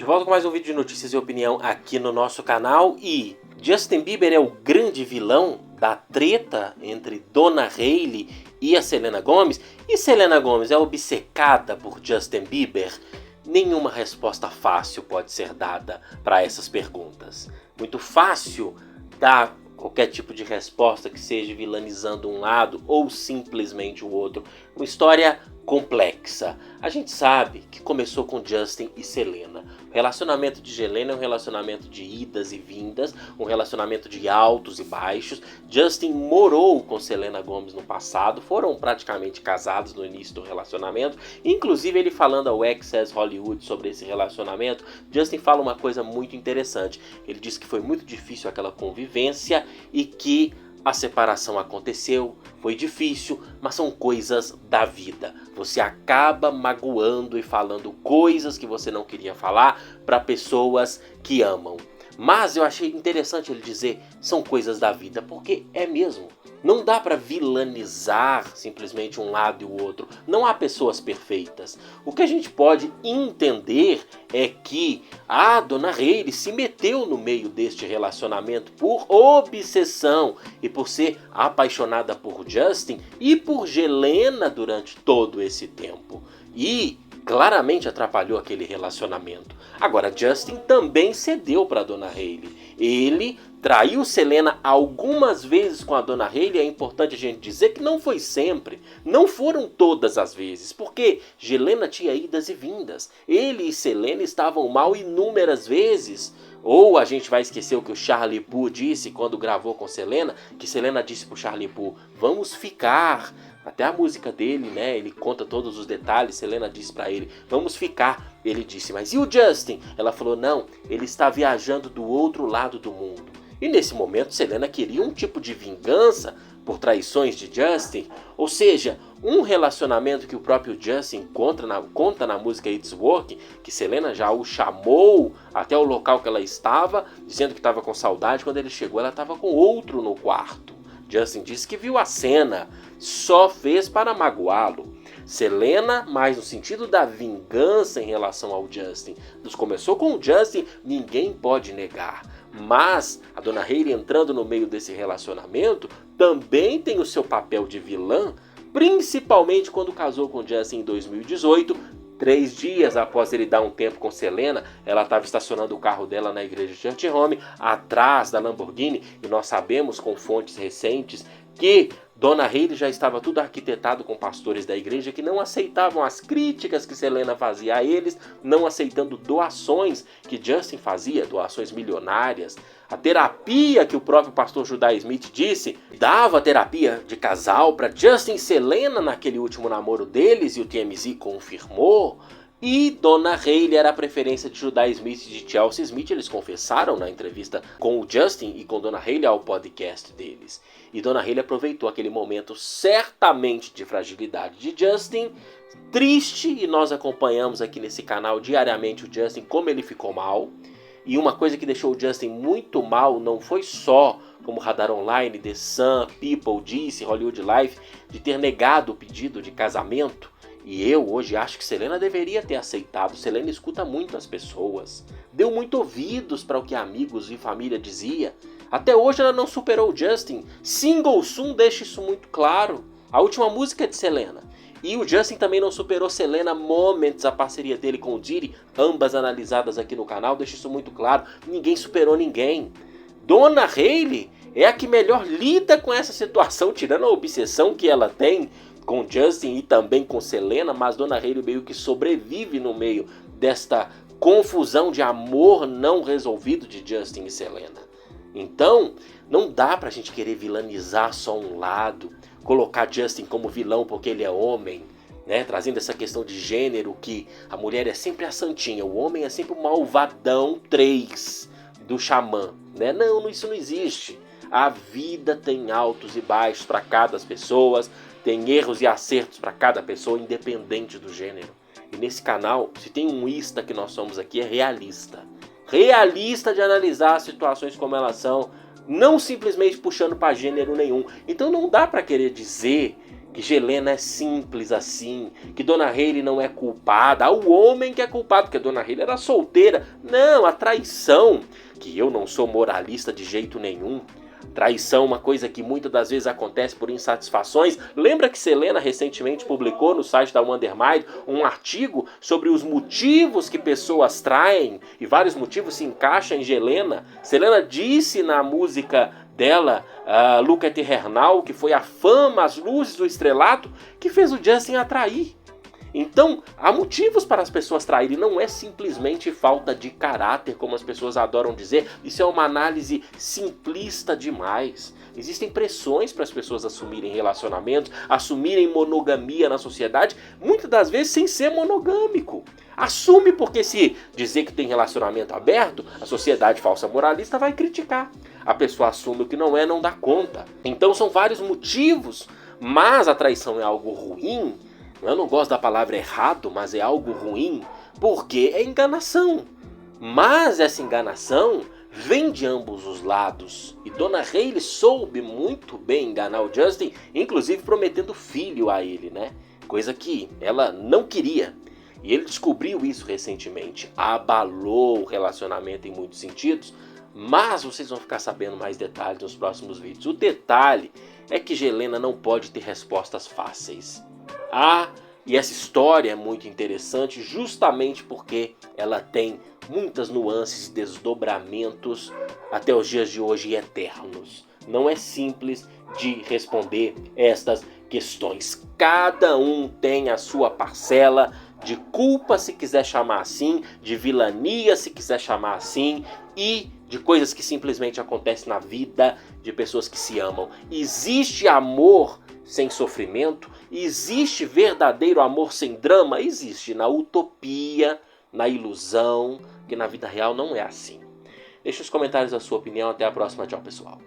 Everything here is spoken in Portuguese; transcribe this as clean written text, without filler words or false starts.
De volta com mais um vídeo de notícias e opinião aqui no nosso canal. E Justin Bieber é o grande vilão da treta entre Donna Hailey e a Selena Gomez? E Selena Gomez é obcecada por Justin Bieber? Nenhuma resposta fácil pode ser dada para essas perguntas. Muito fácil dar qualquer tipo de resposta que seja vilanizando um lado ou simplesmente o outro. Uma história complexa. A gente sabe que começou com Justin e Selena. O relacionamento de Selena é um relacionamento de idas e vindas, um relacionamento de altos e baixos. Justin morou com Selena Gomez no passado, foram praticamente casados no início do relacionamento. Inclusive, ele falando ao Access Hollywood sobre esse relacionamento, Justin fala uma coisa muito interessante. Ele diz que foi muito difícil aquela convivência e que a separação aconteceu, foi difícil, mas são coisas da vida. Você acaba magoando e falando coisas que você não queria falar para pessoas que amam. Mas eu achei interessante ele dizer são coisas da vida, porque é mesmo. Não dá para vilanizar simplesmente um lado e o outro. Não há pessoas perfeitas. O que a gente pode entender é que a Donna Hailey se meteu no meio deste relacionamento por obsessão e por ser apaixonada por Justin e por Selena durante todo esse tempo. E claramente atrapalhou aquele relacionamento. Agora, Justin também cedeu para Donna Hailey. Ele traiu Selena algumas vezes com a Donna Hailey. É importante a gente dizer que não foi sempre, não foram todas as vezes, porque Selena tinha idas e vindas. Ele e Selena estavam mal inúmeras vezes. Ou a gente vai esquecer o que o Charlie Puth disse quando gravou com Selena, que Selena disse pro Charlie Puth, vamos ficar. Até a música dele, né, ele conta todos os detalhes, Selena disse pra ele, vamos ficar. Ele disse, mas e o Justin? Ela falou, não, ele está viajando do outro lado do mundo. E nesse momento, Selena queria um tipo de vingança por traições de Justin. Ou seja, um relacionamento que o próprio Justin conta na música It's Working, que Selena já o chamou até o local que ela estava, dizendo que estava com saudade. Quando ele chegou, ela estava com outro no quarto. Justin disse que viu a cena, só fez para magoá-lo. Selena, mais no sentido da vingança em relação ao Justin. Começou com o Justin, ninguém pode negar. Mas a Donna Hailey entrando no meio desse relacionamento também tem o seu papel de vilã, principalmente quando casou com Justin em 2018. 3 dias após ele dar um tempo com Selena, ela estava estacionando o carro dela na igreja Church Home, atrás da Lamborghini, e nós sabemos com fontes recentes que Donna Hailey já estava tudo arquitetado com pastores da igreja que não aceitavam as críticas que Selena fazia a eles, não aceitando doações que Justin fazia, doações milionárias. A terapia que o próprio pastor Judah Smith disse, dava terapia de casal para Justin e Selena naquele último namoro deles, e o TMZ confirmou. E Donna Hailey era a preferência de Judah Smith e de Chelsea Smith, eles confessaram na entrevista com o Justin e com Donna Hailey ao podcast deles. E Donna Hailey aproveitou aquele momento certamente de fragilidade de Justin, triste, e nós acompanhamos aqui nesse canal diariamente o Justin, como ele ficou mal. E uma coisa que deixou o Justin muito mal não foi só, como Radar Online, The Sun, People disse, Hollywood Life, de ter negado o pedido de casamento. E eu hoje acho que Selena deveria ter aceitado. Selena escuta muito as pessoas, deu muito ouvidos para o que amigos e família dizia. Até hoje ela não superou o Justin. Single Soon deixa isso muito claro. A última música é de Selena. E o Justin também não superou Selena Moments, a parceria dele com o Diddy, ambas analisadas aqui no canal, deixa isso muito claro. Ninguém superou ninguém. Donna Hailey é a que melhor lida com essa situação, tirando a obsessão que ela tem com Justin e também com Selena, mas Donna Hailey meio que sobrevive no meio desta confusão de amor não resolvido de Justin e Selena. Então, não dá pra gente querer vilanizar só um lado, colocar Justin como vilão porque ele é homem, né? Trazendo essa questão de gênero que a mulher é sempre a santinha, o homem é sempre o malvadão 3 do xamã, né? Não, isso não existe. A vida tem altos e baixos para cada pessoa, tem erros e acertos para cada pessoa, independente do gênero. E nesse canal, se tem um ista que nós somos aqui, é realista. Realista de analisar as situações como elas são, não simplesmente puxando para gênero nenhum. Então não dá para querer dizer que Helena é simples assim, que Dona Hayley não é culpada, o homem que é culpado, porque Dona Hayley era solteira. Não, a traição, que eu não sou moralista de jeito nenhum. Traição é uma coisa que muitas das vezes acontece por insatisfações. Lembra que Selena recentemente publicou no site da Wondermind um artigo sobre os motivos que pessoas traem, e vários motivos se encaixam em Helena. Selena disse na música dela, Look at Her Now, que foi a fama, as luzes do estrelato, que fez o Justin atrair. Então, há motivos para as pessoas traírem, não é simplesmente falta de caráter, como as pessoas adoram dizer. Isso é uma análise simplista demais. Existem pressões para as pessoas assumirem relacionamentos, assumirem monogamia na sociedade, muitas das vezes sem ser monogâmico. Assume, porque se dizer que tem relacionamento aberto, a sociedade falsa moralista vai criticar. A pessoa assume o que não é, não dá conta. Então são vários motivos, mas a traição é algo ruim. Eu não gosto da palavra errado, mas é algo ruim, porque é enganação. Mas essa enganação vem de ambos os lados. E Dona Hayley soube muito bem enganar o Justin, inclusive prometendo filho a ele, né? Coisa que ela não queria. E ele descobriu isso recentemente. Abalou o relacionamento em muitos sentidos, mas vocês vão ficar sabendo mais detalhes nos próximos vídeos. O detalhe é que Helena não pode ter respostas fáceis. E essa história é muito interessante justamente porque ela tem muitas nuances e desdobramentos até os dias de hoje eternos. Não é simples de responder estas questões. Cada um tem a sua parcela de culpa, se quiser chamar assim, de vilania, se quiser chamar assim, e de coisas que simplesmente acontecem na vida de pessoas que se amam. Existe amor sem sofrimento? Existe verdadeiro amor sem drama? Existe na utopia, na ilusão, que na vida real não é assim. Deixe nos comentários a sua opinião. Até a próxima. Tchau, pessoal.